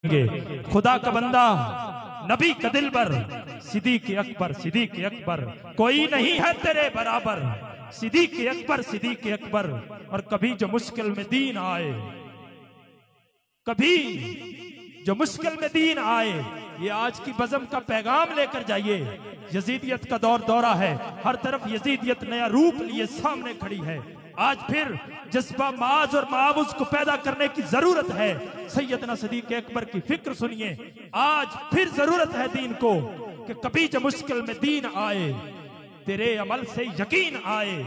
खुदा का बंदा नबी का दिलबर सिद्दीक़ अकबर, सिद्दीक़ अकबर, कोई नहीं है तेरे बराबर, सिद्दीक़ अकबर, सिद्दीक़ अकबर। और कभी जो मुश्किल में दीन आए, कभी जो मुश्किल में दीन आए, ये आज की बज़म का पैगाम लेकर जाइए। यजीदियत का दौर दौरा है, हर तरफ यजीदियत नया रूप लिए सामने खड़ी है। आज फिर जज्बा माज और मावूज को पैदा करने की जरूरत है। सैयदना सिद्दीक़ अकबर की फिक्र सुनिए। आज फिर जरूरत है दीन को कि कभी जो मुश्किल में दीन आए, तेरे अमल से यकीन आए,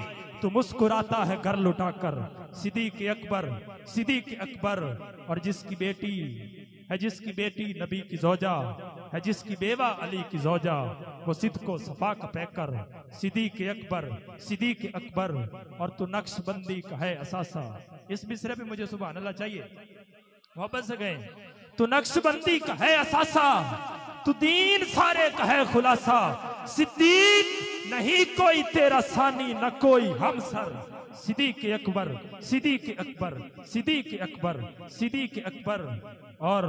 तू मुस्कुराता है घर लुटाकर। सिद्दीक़ अकबर, सिद्दीक़ अकबर। और जिसकी बेटी है, जिसकी बेटी नबी की जोजा है, जिसकी बेवा अली की जोजा, वो सिद्ध को सफा का पैकर। सिद्दीक़ अकबर, सिद्दीक़ अकबर। और तू नक्शबंदी का है असासा। इस मिसरे पे मुझे सुभान अल्लाह चाहिए, मोहब्बत से गए। तू नक्शबंदी का है असासा, तू दीन सारे का है खुलासा। सिद्दीक़ नहीं कोई तेरा सानी, न कोई हमसर। सिद्दीक़ अकबर, सिद्दीक़ अकबर, सिद्दीक़ अकबर, सिद्दीक़ अकबर। और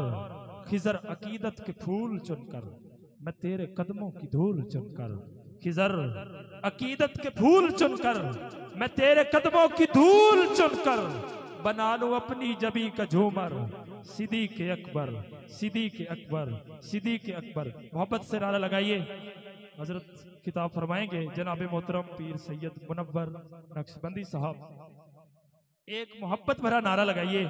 खिजर अकीदत के फूल चुनकर, मैं तेरे कदमों की धूल चुनकर, खिजर अकीदत के फूल चुनकर, मैं तेरे कदमों की धूल चुनकर, बना लूं अपनी जबी का झूमर। सिद्दीक़ अकबर, सिद्दीक़ अकबर, सिद्दीक़ अकबर। मोहब्बत से नारा लगाइए। हजरत किताब फरमाएंगे जनाब मोहतरम पीर सैयद मुनव्वर नक्शबंदी साहब। एक मोहब्बत भरा नारा लगाइए।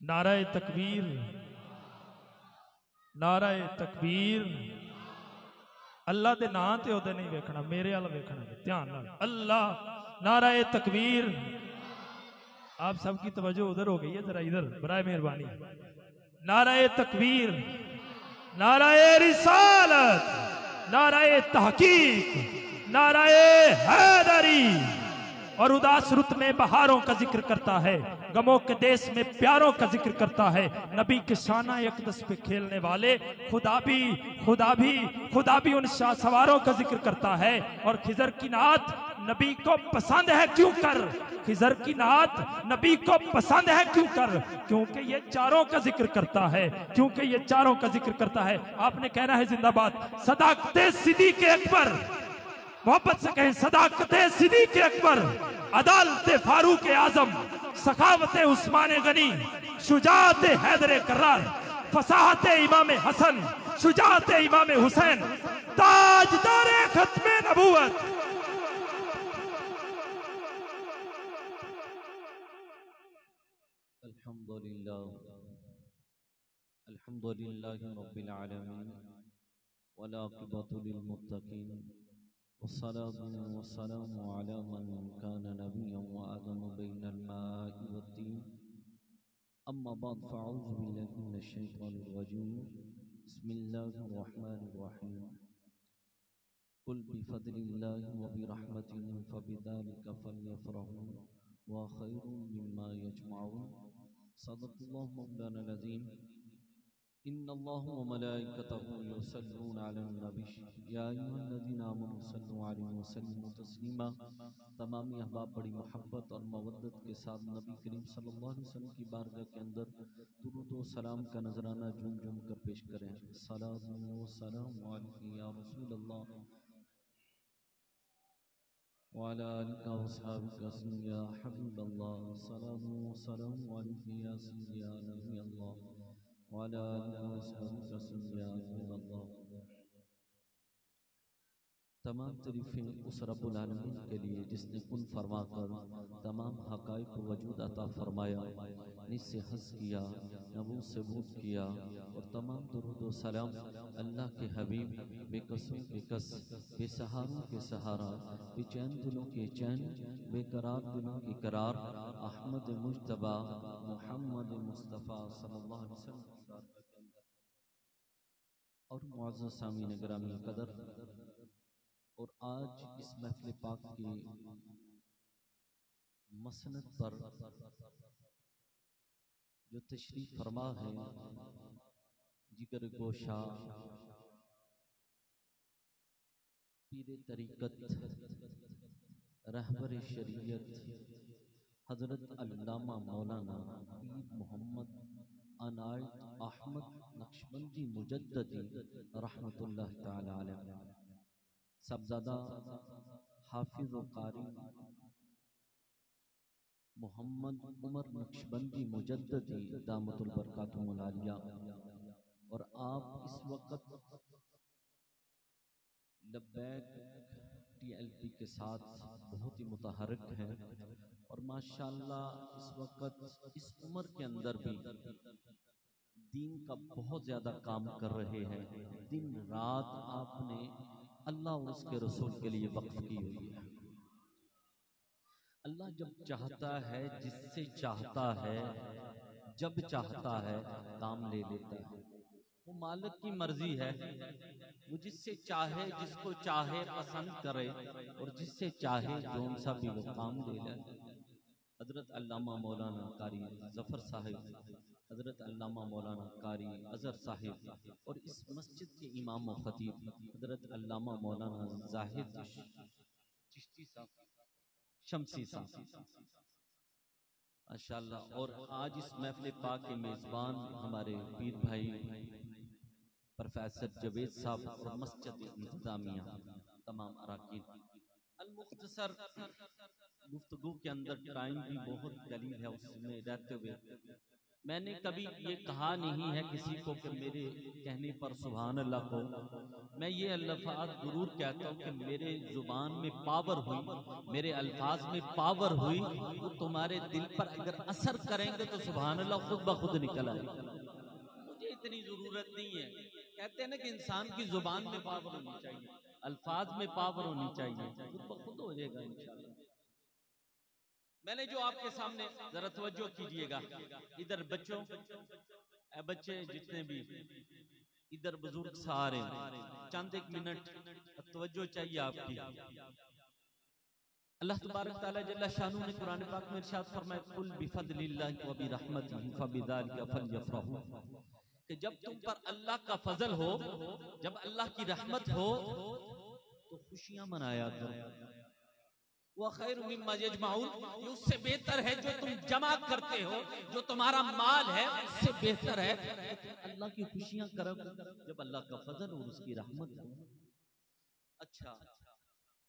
नाराए तकबीर, नाराए तकबीर। अल्लाह दे नां ते ओदे नहीं वेखना, मेरे वाल वेखना ध्यान नाल। अल्लाह, नाराए तकबीर। आप सबकी तवज्जो उधर हो गई है, जरा इधर बराए मेहरबानी। नाराए तकबीर, नाराए रिसालत, नाराए तहकीक, नाराए हैदरी। और उदास रुत में बहारों का जिक्र करता है, गमों के देश में प्यारों का जिक्र करता है। नबी के शाना यकदस पे खेलने वाले खुदा भी, खुदा भी, खुदा भी उन शाह सवारों का जिक्र करता है। और खिजर की नात नबी को पसंद है क्यों कर, खिजर की नात नबी को पसंद है क्यों कर, क्योंकि ये चारों का जिक्र करता है, क्योंकि ये चारों का जिक्र करता है। आपने कहना है जिंदाबाद सदाकते सिद्दीक़ अकबर। मोहब्बत से कहें सदाकते सिद्दीक़ अकबर, अदालते फारूक आजम, सखावते उस्मान गनी, शुजाते हैदर कर्रार, फसाहते इमाम हसन, शुजाते इमाम हुसैन, ताजदारे खत्मे नबूवत। अल्हम्दुलिल्लाह, अल्हम्दुलिल्लाहि रब्बिल आलमीन, वल आक़िबतु लिल मुत्तक़ीन, वस्सलातु वस्सलामु अला मन कान नबिय्यन व आदम बैनल माइ वत्तीन। अम्मा बाद फ़अऊज़ु बिल्लाहि मिनश शैतानिर रजीम। बिस्मिल्लाहिर रहमानिर रहीम। कुल बिफ़द्लिल्लाहि व बिरहमतिही फ़बिज़ालिका फ़ल्यफ़रहू व खैरुम मिम्मा यजमऊन। सदक़ल्लाहु मौलाना अज़ीम। इन्नल्लाह व मलाइकतहु युसल्लूना अलन नबी या अय्युहल्लज़ीना आमनू सल्लु अलैहि व सल्लिमू तस्लीमा। तमामी अहबाब बड़ी मोहब्बत और मवद्दत के साथ नबी करीम सल्लल्लाहु अलैहि वसल्लम की बारगाह के अंदर दुरूद व सलाम का नजराना झूम झूम कर पेश करें। सलातु व सलामु अलैका या रसूलल्लाह व अला आलिका व अस्हाबिका या हबीबल्लाह। सलातु व सलामु अलैका या सय्यिदी या नबी अल्लाह वाला तमाम तारीफ़ें उस रब्बुल आलमीन के लिए जिसने कुन फरमा कर तमाम हक़ाइक़ को वजूद अता फरमाया, निस्से हस किया, नबूत से बूत किया। और तमाम दुरूद व सलाम अल्लाह के हबीब, बेकसों के कस, बेसहारों के सहारा, बेचैन दिलों के चैन, बेकरार दिलों की करार, अहमद मुज्तबा मुहम्मद मुस्तफ़ा सल्लल्लाहु अलैहि वसल्लम की बारगाह के अंदर। और मुअज़्ज़ज़ सामीन गिरामी कदर, और आज इस महफ़िल पाक की मसनद पर जो तशरीफ़ फरमा है, जिगर गोशा पीर तरीक़त, रहबर शरीयत हजरत अल्लामा मौलाना पीर मोहम्मद अनायत अहमद नक्शबंदी मुजद्ददी रहमतुल्लाह ताला अलैह, सबजादा हाफिज व कारी मोहम्मद उमर नक्शबंदी मुजद्ददी दामतुल बरकातुहुल आलिया, और आप इस वक्त लब्बैक TLP के साथ बहुत ही मुतहरक हैं, और माशाअल्लाह इस वक्त इस उम्र के अंदर भी दीन का बहुत ज्यादा काम कर रहे हैं। दिन रात आपने अल्लाह और उसके रसूल के लिए वक्फ की हुई है। अल्लाह जब चाहता है, जिससे चाहता है, जब चाहता है काम ले लेता है। वो मालिक की मर्जी है, वो जिससे चाहे, जिसको चाहे पसंद करे, और जिससे चाहे जोन सा भी वो काम ले ले। हजरत अल्लामा मौलाना कारी जफर साहिब, हजरत अल्लामा मौलाना कारी अजहर साहिब, और इस मस्जिद के इमाम व खतीब हजरत अल्लामा मौलाना जाहिद चिश्ती साहब शमसी साहब माशाअल्लाह, और आज इस महफिल पाक के मेजबान हमारे पीर भाई प्रोफेसर जवेद साहब और मस्जिद इंतजामिया तमाम अराकीन। अल-मुख्तसर गुफ्तगू के अंदर टाइम भी बहुत कलील है, उसमें रहते हुए मैंने कभी ये कहा नहीं है किसी को कि मेरे कहने पर सुभान अल्लाह को। मैं ये अल्फाज जरूर कहता हूँ कि मेरे जुबान में पावर हुई, मेरे अल्फाज में पावर हुई, वो तुम्हारे दिल पर अगर असर करेंगे तो सुभान अल्लाह खुद ब खुद निकल आएगा। मुझे इतनी जरूरत नहीं है। कहते हैं ना कि इंसान की जुबान में पावर होनी चाहिए, अल्फाज में पावर होनी चाहिए, खुद ब खुद हो जाएगा इंशाअल्लाह। मैंने जो आपके सामने जरा तवज्जो कीजिएगा, इधर बच्चों, बच्चे जितने भी इधर बुजुर्ग सारे, चंद एक मिनट तवज्जो चाहिए आपकी। अल्लाह तबारक तआला जल्ला शानू ने कुरान पाक में इरशाद फरमाया, कुल बिफदलिल्लाहि व बिरहमतिही फबिज़ालिका फलयफ़रहू, कि जब तुम पर अल्लाह का फजल हो, जब अल्लाह की रहमत हो तो खुशियां मनाया करो। वह खैरु मिम्मा यजमाऊन, ये उससे बेहतर है जो तुम जमा करते हो, जो तुम्हारा माल है उससे बेहतर है तो तुम अल्लाह की खुशियां करो जब अल्लाह का फजल और उसकी रहमत हो। अच्छा,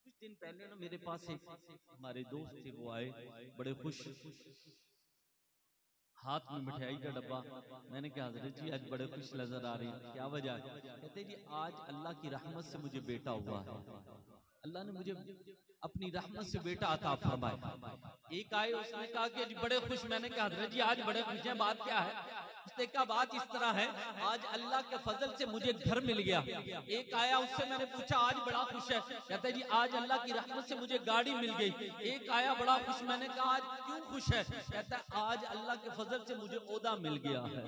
कुछ दिन पहले ना मेरे पास एक हमारे दोस्त थे, वो आए बड़े खुश, हाथ में मिठाई का डब्बा। मैंने कहा हजरत जी आज बड़े खुश नजर आ रहे हैं, क्या वजह है? कहते जी आज अल्लाह की रहमत से मुझे बेटा हुआ है, अल्लाह ने मुझे अपनी रहमत से बेटा अता फरमाया। एक आए, उसने कहा कि जी बड़े खुश। मैंने कहा हजरत जी आज बड़े खुश हैं, बात क्या है? उसने कहा बात इस तरह है, आज अल्लाह के फजल से मुझे घर मिल गया। एक आया, उससे मैंने पूछा आज बड़ा खुश है, कहता है जी आज अल्लाह की रहमत से मुझे गाड़ी मिल गई। एक आया बड़ा खुश, मैंने कहा आज क्यों खुश है? कहता है आज अल्लाह के फजल से मुझे ओहदा मिल गया है।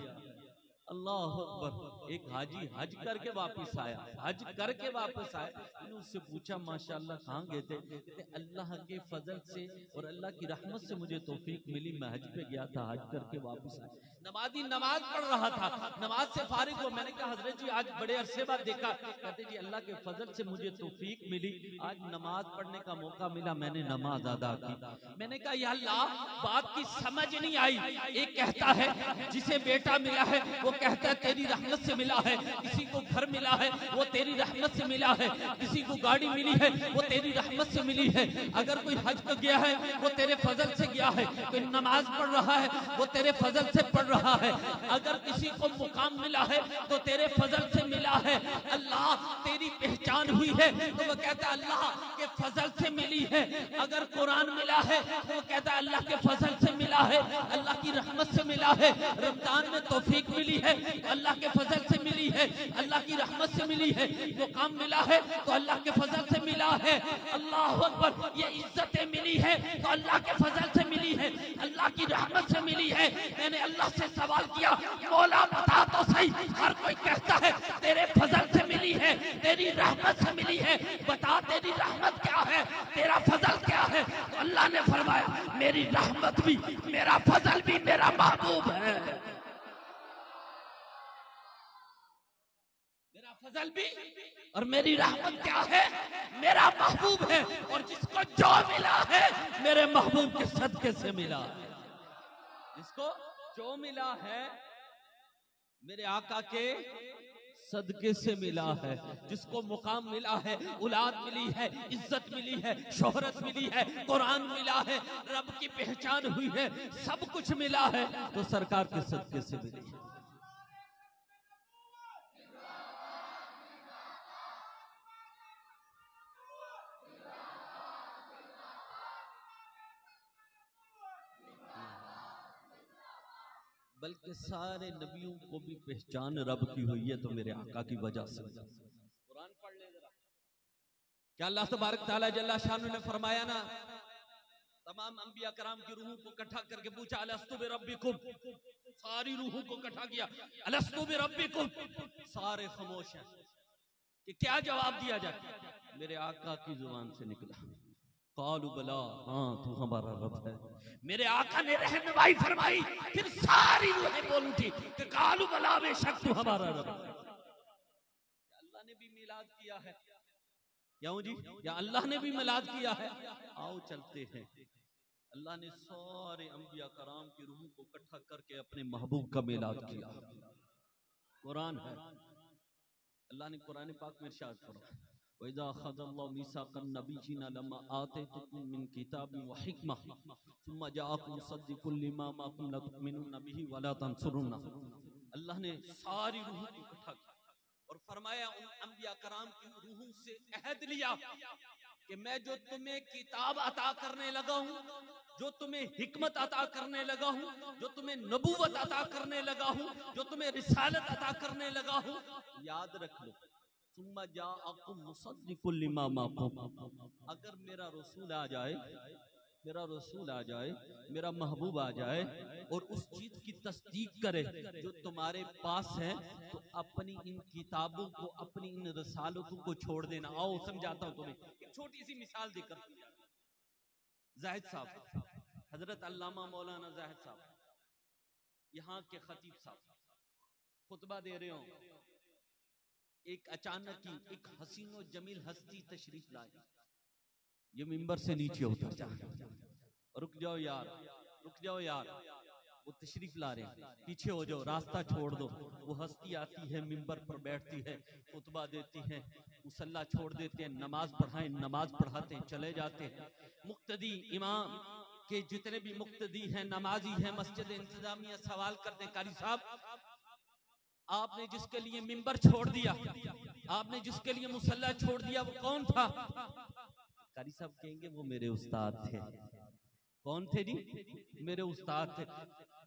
अल्लाह अकबर। एक हाजी हज करके वापस आया, हज करके वापस आया, मैंने उससे पूछा माशाअल्लाह कहाँ गए थे? कहते अल्लाह के फजल से और अल्लाह की रहमत से मुझे तौफीक मिली, मैं हज पे गया था, हज करके वापस आया। नमाजी नमाज पढ़ रहा था, नमाज से फारिग हो, मैंने कहा हजरत जी आज बड़े अरसे बाद देखा। कहते जी अल्लाह के फजल से मुझे तौफीक मिली, आज नमाज पढ़ने का मौका मिला, मैंने नमाज अदा की। मैंने कहा या अल्लाह बात की समझ नहीं आई। एक कहता है जिसे बेटा मिला है वो कहता है तेरी रहमत से मिला है, किसी को घर मिला है वो तेरी रहमत से मिला है, किसी को गाड़ी मिली है वो तेरी रहमत से मिली है। अगर कोई हज को गया है वो तेरे फजल से गया है, कोई नमाज पढ़ रहा है वो तेरे फजल से पढ़ रहा है, अगर किसी को मुकाम मिला है तो तेरे फजल से मिला है। अल्लाह तेरी पहचान हुई है तो वो कहता है अल्लाह के फजल से मिली है। अगर कुरान मिला है तो वो कहता है अल्लाह के फजल से मिला है, अल्लाह की रहमत से मिला है। रमजान में तौफीक मिली है तो अल्लाह के फजल से मिली है, अल्लाह की रहमत से मिली है। वो काम मिला है तो अल्लाह के फजल से मिला है। अल्लाह अकबर। ये इज्जतें मिली है तो अल्लाह के फजल से मिली है, अल्लाह की रहमत से मिली है। मैंने अल्लाह से सवाल किया मौला बता तो सही, हर कोई कहता है तेरे फजल से मिली है, तेरी रहमत से मिली है, बता तेरी रहमत क्या है, तेरा फजल क्या है? तो अल्लाह ने फरमाया मेरी रहमत भी, मेरा फजल भी मेरा महबूब है। फजल भी और मेरी रहमत क्या है, मेरा महबूब है, और जिसको जो मिला है मेरे महबूब के सदके से मिला है। जिसको जो मिला है मेरे आका के सदके से मिला है। जिसको मुकाम मिला है, औलाद मिली है, इज्जत मिली है, शोहरत मिली है, कुरान मिला है, रब की पहचान हुई है, सब कुछ मिला है, तो सरकार के सदके से मिली है। बल्कि सारे नबियों को भी पहचान रब की हुई है तो मेरे आका की वजह से। कुरान पढ़ ले जरा। क्या अल्लाह तबारक तआला जल्ला शान ने फरमाया ना, तमाम अंबिया कराम की रूहों को इकट्ठा करके पूछा अलस्तु बिरब्बिकुम, सारी रूहों को इकट्ठा किया, अलस्तु बिरब्बिकुम, सारे खामोश हैं कि क्या जवाब दिया जाए। मेरे आका की जुबान से निकला, कालू बला, हाँ तू हमारा रब है। मेरे आका ने रहनुमाई फरमाई, फिर सारी रूहें बोल उठी कि कालू बला, बेशक तू हमारा रब है। अल्लाह ने भी मिलाद किया है, क्यों जी? या अल्लाह ने भी मिलाद किया है? आओ चलते हैं। अल्लाह ने सारे अंबिया कराम की रूहों को इकट्ठा करके अपने महबूब का मिलाद किया। कुरान है, अल्लाह ने कुरान पाक में इरशाद फरमाया, वइज़ा अख़ज़ल्लाहु मीसाक़न नबिय्यीना लम्मा आतैतुकुम मिन किताबिन व हिकमह सुम्मा जाअकुम मुसद्दिक़ुन लिमा माअकुम लतुमिनुन बिही व ला तंसुरुन। अल्लाह ने सारी रूहों को इकट्ठा किया और फरमाया उन अंबिया कराम की रूहों से अहद लिया कि मैं जो तुम्हें किताब अता करने लगा हूँ, जो तुम्हें हिकमत अता करने लगा हूँ, जो तुम्हें नबूवत अता करने लगा हूँ, जो तुम्हें रिसालत अता करने लगा हूँ, याद रख लो, सुम्मा जाअकुम मुसद्दिक़ुन लिमा माअकुम, अगर मेरा रसूल आ जाए, मेरा रसूल आ जाए, मेरा महबूब आ जाए और उस चीज की तस्दीक करे जो तुम्हारे पास है, तो अपनी इन किताबों को, अपनी इन रसालतों को छोड़ देना। आओ समझाता हूं तुम्हें, एक छोटी सी मिसाल देकर। जाहिद साहब, हजरत अल्लामा मौलाना जाहिद साहब, यहाँ के खतीब साहब खुतबा दे रहे हो, एक अचानक ही एक हसीनो जमील हस्ती तशरीफ लाए, ये मिंबर से नीचे उतर जाए, रुक जाओ यार, रुक जाओ यार, वो तशरीफ ला रहे हैं, पीछे हो जाओ, रास्ता छोड़ दो। वो हस्ती आती है, मिंबर पर बैठती है, खुतबा देती है, मुसल्ला छोड़ देते हैं, नमाज पढ़ाएं, नमाज पढ़ाते हैं, चले जाते हैं। मुक्तदी इमाम के जितने भी मुक्तदी हैं, नमाजी हैं, मस्जिद इंतजामिया सवाल करते हैं, कारी साहब आपने जिसके लिए मिंबर छोड़ दिया, आपने जिसके लिए मुसल्ला छोड़ दिया, वो कौन था? कारी साहब कहेंगे वो मेरे उस्ताद थे। कौन थे जी? मेरे उस्ताद थे,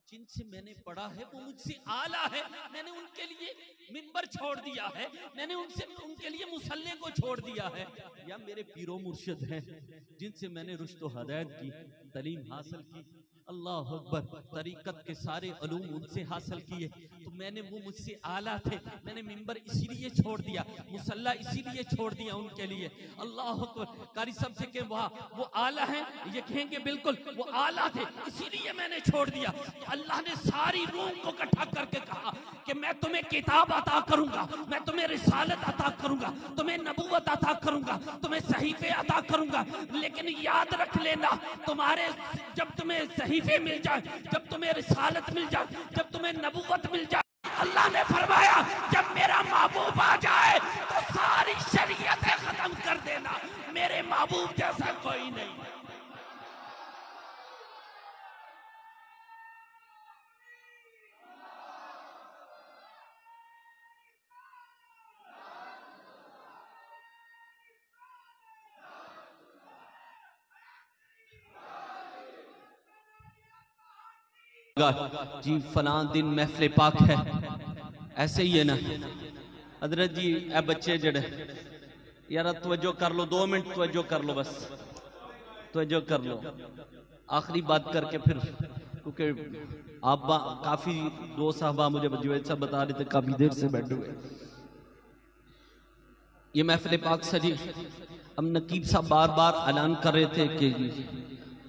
जिनसे मैंने पढ़ा है, वो मुझसे आला है, मैंने उनके लिए मिंबर छोड़ दिया है, मैंने उनके लिए मुसल्ले को छोड़ दिया है। या मेरे पीरो मुर्शिद हैं, जिनसे मैंने रुश्द व हिदायत की तालीम हासिल की, अल्लाह अकबर, तरीकत के सारे उलूम उनसे हासिल किए, तो मैंने, वो मुझसे आला थे, मैंने मिंबर इसीलिए छोड़ दिया, मुसल्ला इसीलिए छोड़ दिया उनके लिए। अल्लाह अकबर। कारी साहब से कहे वाह वो आला है, ये कहेंगे बिल्कुल वो आला थे, इसीलिए मैंने छोड़ दिया। तो अल्लाह ने सारी रूह को इकट्ठा करके कहा कि मैं तुम्हें किताब अता करूंगा, मैं तुम्हें रिसालत अता करूंगा, तुम्हें नबूवत अता करूंगा, तुम्हें सहीफे अता करूंगा, लेकिन याद रख लेना, तुम्हारे जब तुम्हें सहीफे मिल जाए, जब तुम्हें रिसालत मिल जाए, जब तुम्हें नबूवत मिल जाए, अल्लाह ने फरमाया जब मेरा महबूब आ जाए तो सारी शरीयतें खत्म कर देना, मेरे महबूब जैसा कोई नहीं। जी फलां दिन महफिल पाक है, ऐसे ही है ना हजरत जी? ए बच्चे जड़े यार तवज्जो कर लो, 2 मिनट तवज्जो कर लो, बस तवज्जो कर लो, आखिरी बात करके फिर, क्योंकि आप काफी 2 साहबा मुझे जुवैद साहब बता रहे थे काफी देर से बैठे हुए। ये महफिल पाक सजी, हम नकीब साहब बार बार ऐलान कर रहे थे कि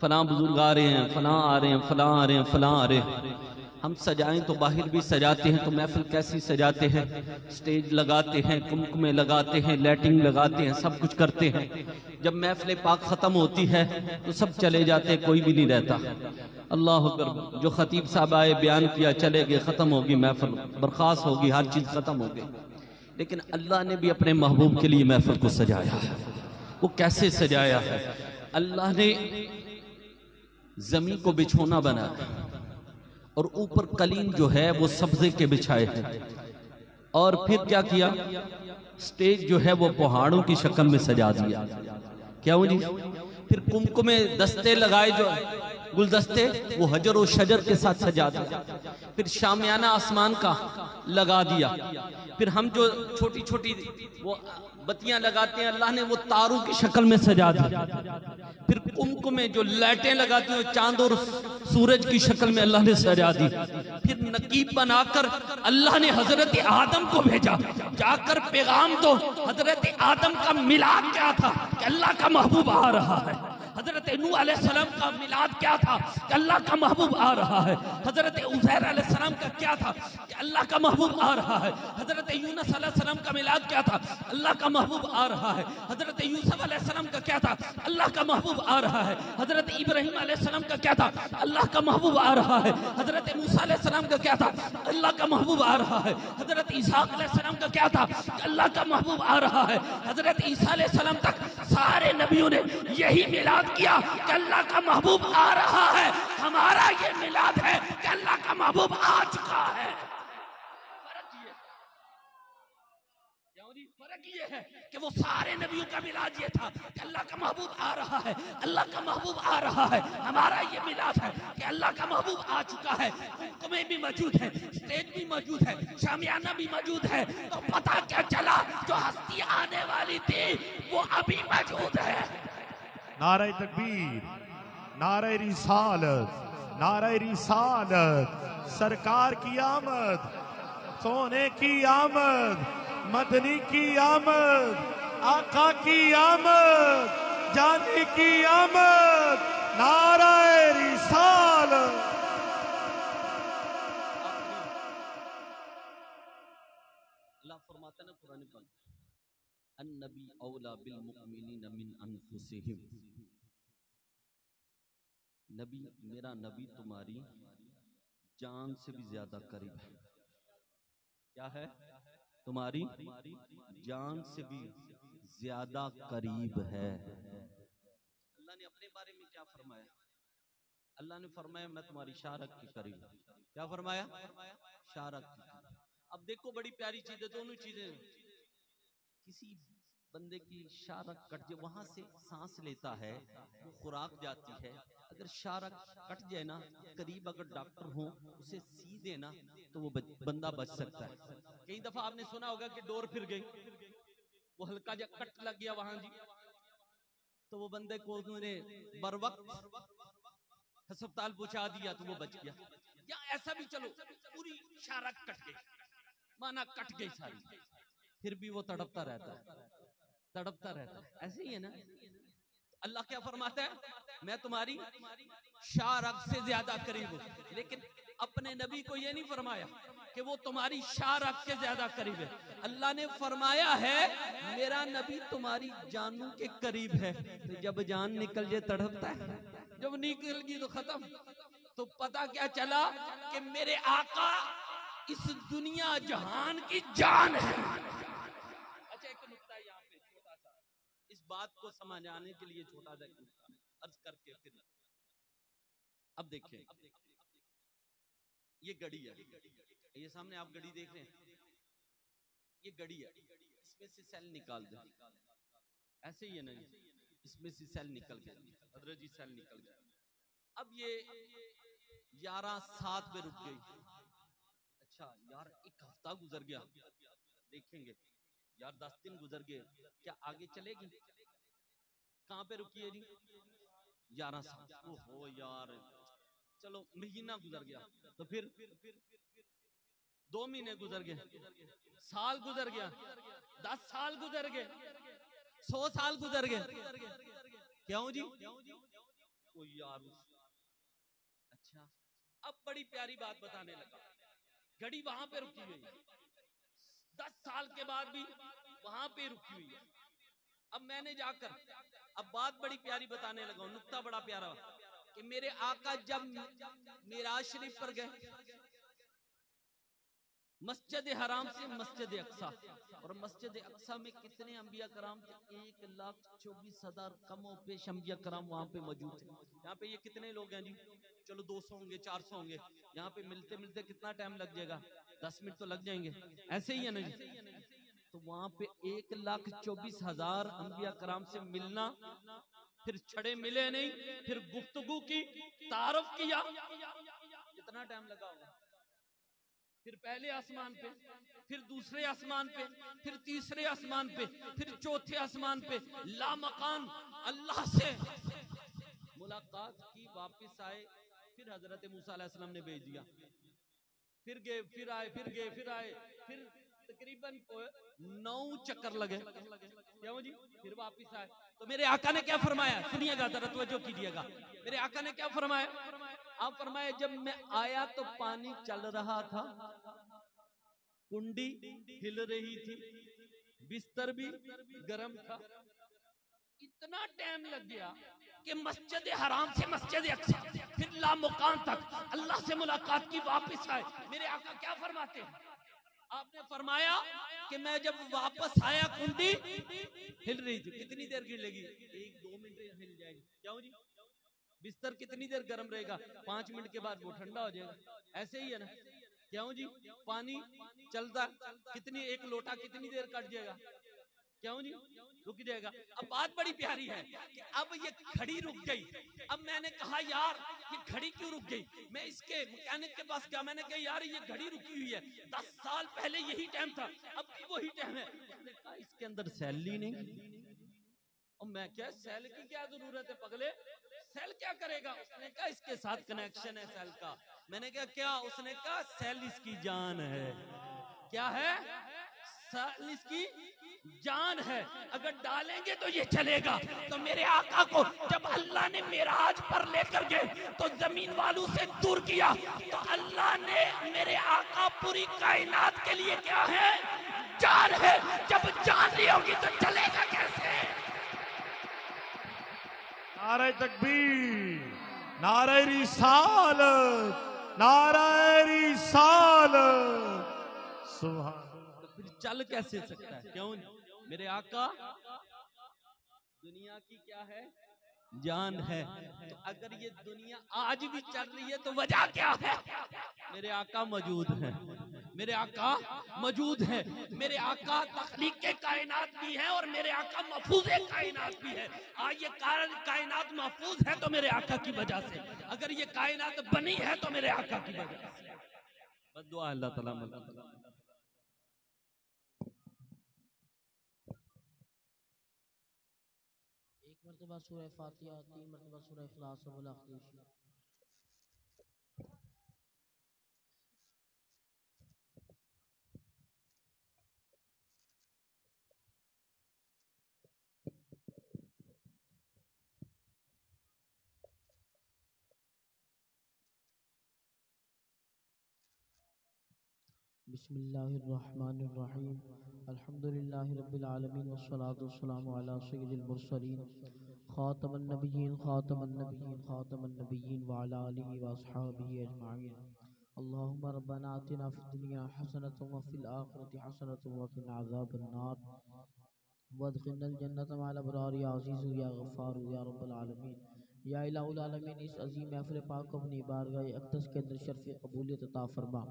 फलां बुजुर्ग आ रहे हैं, फलां आ रहे हैं, फलां आ रहे हैं, फलां आ रहे हैं, हम सजाएं तो बाहर भी सजाते हैं, तो महफिल कैसी सजाते हैं, स्टेज लगाते हैं, कुमकुमे लगाते हैं, लाइटिंग लगाते हैं, सब कुछ करते हैं। जब महफिल पाक ख़त्म होती है तो सब चले जाते हैं, कोई भी नहीं रहता। अल्लाह अकबर। जो खतीब साहब आए, बयान किया, चले गए, ख़त्म होगी महफिल, बर्खास्त होगी, हर चीज़ ख़त्म हो गई। लेकिन अल्लाह ने भी अपने महबूब के लिए महफिल को सजाया है। वो कैसे सजाया है? अल्लाह ने ज़मीन को बिछोना बनाया और ऊपर कलीन जो है वो सब्ज़े के बिछाए हैं, और फिर क्या किया, स्टेज जो है वो पहाड़ों की शक्ल में सजा दिया। क्या हो जी? फिर कुमकुमे दस्ते लगाए, जो गुलदस्ते, वो हजर और शजर के साथ सजा दिया। फिर शामियाना आसमान का लगा दिया। फिर हम जो छोटी छोटी वो बत्तियां लगाते हैं, अल्लाह ने वो तारों की शक्ल में सजा दिया। फिर कुमकुमे जो लाइटें लगाती हैं, चांद और सूरज की शक्ल में अल्लाह ने सजा दी। फिर नकीब बनाकर अल्लाह ने हजरत आदम को भेजा, जाकर पैगाम दो। हजरत आदम का मिलाद क्या था कि अल्लाह का महबूब आ रहा है। हजरत नूह अलैहिस्सलाम का मिलाद क्या था कि अल्लाह का महबूब आ रहा है। हजरत उज़ैर अलैहिस्सलाम का क्या था कि अल्लाह का महबूब आ रहा है। हजरत यूनुस अलैहिस्सलाम का मिलाद क्या था? अल्लाह का महबूब आ रहा है। हजरत यूसुफ अलैहिस्सलाम का क्या था? अल्लाह का महबूब आ रहा है। हजरत इब्राहिम अलैहिस्सलाम का क्या था? अल्लाह का महबूब आ रहा है। हजरत मूसा अलैहिस्सलाम का क्या था? अल्लाह का महबूब आ रहा है। हजरत ईसा अलैहिस्सलाम का क्या था? अल्लाह का महबूब आ रहा है। हजरत ईसा अलैहिस्सलाम तक सारे नबियों ने यही मिलाद किया कि अल्लाह का महबूब आ रहा है। हमारा ये मिलाद है कि अल्लाह का महबूब आ चुका है। फर्क ये है कि वो सारे नबियों का मिलाद ये था कि अल्लाह का महबूब आ रहा है, अल्लाह का महबूब आ रहा है। हमारा ये मिलाद है कि अल्लाह का महबूब आ चुका है। कुमकुमे भी मौजूद है, स्टेज भी मौजूद है, शामियाना भी मौजूद है। तो पता क्या चला, जो हस्ती आने वाली थी वो अभी मौजूद है। नारे तकबीर, नारे रिसालत, नारे रिसालत, सरकार की आमद, सोने की आमद, मदनी की आमद, आका की आमद, जाने की आमद, नारे रिसालत। अल्लाह फरमाता है कुरान में, अन्नबी औला बिल मुमिनीन मिन अनफुसिहिम। नबी, मेरा नबी तुम्हारी जान से भी ज्यादा करीब है। क्या है? तुम्हारी जान से भी ज्यादा करीब है। अल्लाह ने अपने बारे में क्या फरमाया? अल्लाह ने फरमाया मैं तुम्हारी शारक के करीब हूं। क्या फरमाया? शारक के करीब। अब देखो बड़ी प्यारी चीज है, दोनों चीजें। किसी बंदे की शारक कट जाए, वहां से सांस लेता है, वो खुराक जाती है। अगर शारक कट जाए ना, करीब अगर डॉक्टर हो उसे सी देना तो वो बंदा बच सकता है। कई दफा आपने सुना होगा कि डोर फिर गई, वो हल्का जा कट लग गया वहां जी, तो वो बंदे को उन्होंने बर वक्त अस्पताल पहुंचा दिया तो वो बच गया। या ऐसा भी चलो पूरी शारक कट गई, माना कट गई सारी, फिर भी वो तड़पता रहता है, तड़पता रहता है। ऐसे ही है ना। अल्लाह क्या फरमाता है? मैं तुम्हारी शारक से ज्यादा करीब हूं। लेकिन अपने नबी को ये नहीं फरमाया कि वो तुम्हारी शारक के ज्यादा करीब है। अल्लाह ने फरमाया है मेरा नबी तुम्हारी जानू के करीब है। तो जब जान निकल जाए तड़पता है, जब निकल गई तो खत्म। तो पता क्या चला कि मेरे आका इस दुनिया जहान की जान है। अच्छा, एक नुक्ता यहाँ पे छोटा सा, इस बात को समझाने के लिए छोटा सा नुक्ता अर्ज करके फिर अब देखिए, ये गड़ी है, ये सामने आप गड़ी देख रहे हैं, ये गड़ी है, इसमें से सेल निकाल दे, ऐसे ही है ना, इसमें से सेल निकल गया, हजरत जी सेल निकल गया। अब ये 11/7 पे रुक गई। अच्छा यार, एक हफ्ता गुजर गया, देखेंगे यार 10 दिन गुजर गए, क्या आगे चलेगी? कहां पे रुकी है जी? 11/7। ओहो यार, चलो महीना गुजर गया, तो फिर 2 महीने गुजर गए, साल गुजर गया, 10 साल गुजर गए, 100 साल गुजर गए। क्यों जी? ओ यार, अच्छा अब बड़ी प्यारी बात बताने लगा। घड़ी वहां पे रुकी हुई है, 10 साल के बाद भी वहां पे रुकी हुई है। अब मैंने जाकर अब बात बड़ी प्यारी बताने लगा, नुक्ता बड़ा प्यारा कि मेरे आका जब मिराज शरीफ पर गए, मस्जिद हराम से मस्जिद अक्सा, और मस्जिद अक्सा में कितने अंबिया कराम थे? 1,24,000 कमो पेश अंबिया कराम वहां पे मौजूद थे। यहाँ पे ये कितने लोग हैं जी? चलो 200 होंगे, 400 होंगे। यहाँ पे मिलते मिलते कितना टाइम लग जाएगा? 10 मिनट तो लग जाएंगे, ऐसे ही है ना जी? तो वहां पे 1,24,000 अंबिया कराम से मिलना, फिर छड़े मिले नहीं, फिर गुफ्तगू की, तारुफ किया, कितना टाइम लगा होगा? फिर पहले आसमान पे, फिर दूसरे आसमान पे, फिर तीसरे आसमान पे, फिर चौथे आसमान पे लामकान अल्लाह से मुलाकात की, वापस आए, फिर हजरत मूसा अलैहिस्सलाम ने भेज दिया, फिर गए, फिर आए, फिर गए, फिर आए, फिर तकरीबन 9 चक्कर लगे, क्यों जी? फिर वापस आए। तो मेरे आका ने क्या फरमाया? सुनिएगा जरा, तवज्जो कीजिएगा। मेरे आका ने क्या फरमाया? आप फरमाए, जब मैं आया तो पानी चल रहा था, कुंडी हिल रही थी, बिस्तर भी गर्म था। इतना टाइम लग गया कि मस्जिद हराम से मस्जिद अक्सा, फिर लामुकान तक अल्लाह से मुलाकात की, वापस आए। मेरे आका क्या फरमाते हैं? आपने फरमाया कि मैं जब वापस आया, कुंडी हिल रही थी। कितनी देर हिलेगी? 1-2 मिनट हिल जाएगी, क्यों जी? बिस्तर कितनी देर गर्म रहेगा? 5 मिनट के बाद वो ठंडा हो जाएगा, ऐसे ही है ना? क्यों जी? पानी चलता कितनी, एक लोटा कितनी देर कट जाएगा? क्यों जी? रुक जाएगा। अब बात बड़ी प्यारी है कि अब ये घड़ी रुक गई। अब मैंने कहा यार ये घड़ी क्यों रुक गई? मैं इसके मैकेनिक के पास गया, मैंने कहा यार ये घड़ी रुकी हुई है, 10 साल पहले यही टाइम था, अब भी वही टाइम है। उसने कहा इसके अंदर सेल ही नहीं। और मैं क्या, सेल की क्या जरूरत है पगले, सेल क्या करेगा? उसने कहा इसके साथ कनेक्शन है सेल का। मैंने कहा क्या? उसने कहा सेल इसकी जान है। क्या है? सेल इसकी जान है, अगर डालेंगे तो ये चलेगा। तो मेरे आका को जब अल्लाह ने मेराज पर लेकर गए तो जमीन वालों से दूर किया, तो अल्लाह ने मेरे आका पूरी कायनात के लिए क्या है? जान है। जब जान नहीं होगी तो चलेगा कैसे? नारे तकबीर, नारे रिसालत, नारे रिसालत, सुभान। तो फिर चल कैसे सकता है? क्यों? मेरे आका दुनिया की क्या है? जान है। तो अगर ये दुनिया आज भी चल रही है तो वजह क्या है? मेरे आका मौजूद है, मेरे आका मौजूद है। मेरे आका तख्लीक के कायनात भी है और मेरे आका महफूज कायनात भी है। आज ये कायनात महफूज है तो मेरे आका की वजह से, अगर ये कायनात बनी है तो मेरे आका की वजह से। बद्दुआ अल्लाह ताला। मरतबा सूरह फातिहा, 3 मरतबा सूरह इखलास और मुलाखूशी। बिस्मिल्लाहिर्रहमानिर्रहीम। अल्हम्दुलिल्लाहि रब्बिल आलमीन वस्सलातु वस्सलामु अला सय्यिदिल मुरसलीन खातमन नबिय्यीन व अला आलिहि व अस्हाबिहि अजमाइन। अल्लाहुम्मा रब्बना आतिना फिद दुनिया हसनतन व फिल आखिरति हसनतन व क़िना अज़ाबन्नार वअदखिलनल जन्नत मअल अबरार या अज़ीज़ु या गफ़्फ़ार या रब्बल आलमीन। या इलाहुल आलमीन, इस अज़ीम महफ़िल पाक को अपनी बारगाह अक़दस के अंदर शर्फ़ क़बूलियत अता फ़रमा।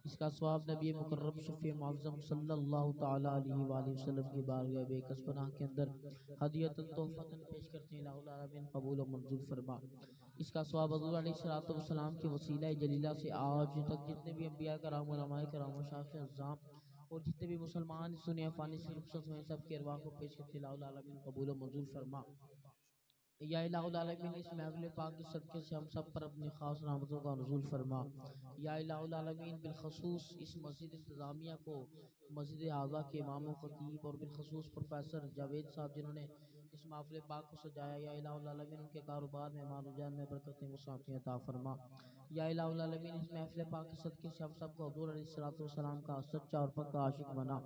इसका सवाब नबी मुकर्रम शफ़ी मुअज़्ज़म सल्लल्लाहु तआला अलैहि वसल्लम की बारगाह बेकस पनाह के अंदर हदियतन तोहफ़तन पेश करते हैं। इलाहुल आलमीन कबूल व मंजूर फरमा। इसका सवाब हुज़ूर अलैहिस्सलातु वस्सलाम की वसीला जलीला से आज तक जितने भी अंबिया कराम, उलमाए कराम, मशाइख़ अज़्ज़ाम और जितने भी मुसलमान इस दुनिया फ़ानी से रुख़सत हुए, सब के अरवाह को पेश करते हैं। इलाहुल आलमीन कबूल व मंजूर फरमा। या इलाहुल आलमीन, इस महफ़िल पाक के सदक़े से हम सब पर अपनी ख़ास रहमतों का नुज़ूल फरमा। या इलाहुल आलमीन, बिलख़ुसूस इस मस्जिद इंतज़ामिया को, मस्जिद आज़ा के इमाम व ख़तीब और बिलख़ुसूस प्रोफेसर जावेद साहब जिन्होंने इस महफ़िल पाक को सजाया, या इलाहुल आलमीन उनके कारोबार में, माल जान में बरकतें वसाअतें अता फरमा। या इलाहुल आलमीन इस महफिल पाक के सदके से हम सबको हुजूर अलैहिस्सलातु वस्सलाम का सच्चा और पक्का आशिक बना।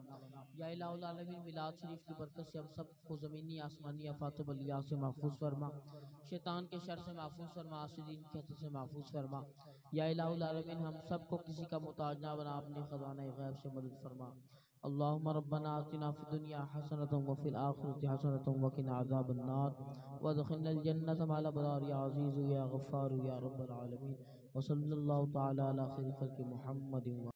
या इलाहुल आलमीन मिलाद शरीफ की बरकत से हम सबको ज़मीनी आसमानी आफात बलिया से महफूज फरमा, शैतान के शर से महफूज फरमा, आसिदीन के खतरे से महफूज फरमा। या इलाहुल आलमीन हम सबको किसी का मुताज ना बना, अपने खजाना गैब से मदद फरमा। अल्लाहुम्मा रब्बना आतिना फिद दुनिया हसनतन व फिल आखिरति हसनतन व क़िना अज़ाबन्नार वदखिलनल जन्नत मअल अबरार या अज़ीज़ या गफ़्फ़ार या रब्बल आलमीन। व सल्लल्लाहु तआला अला खैरि खल्क़ि मुहम्मदिन।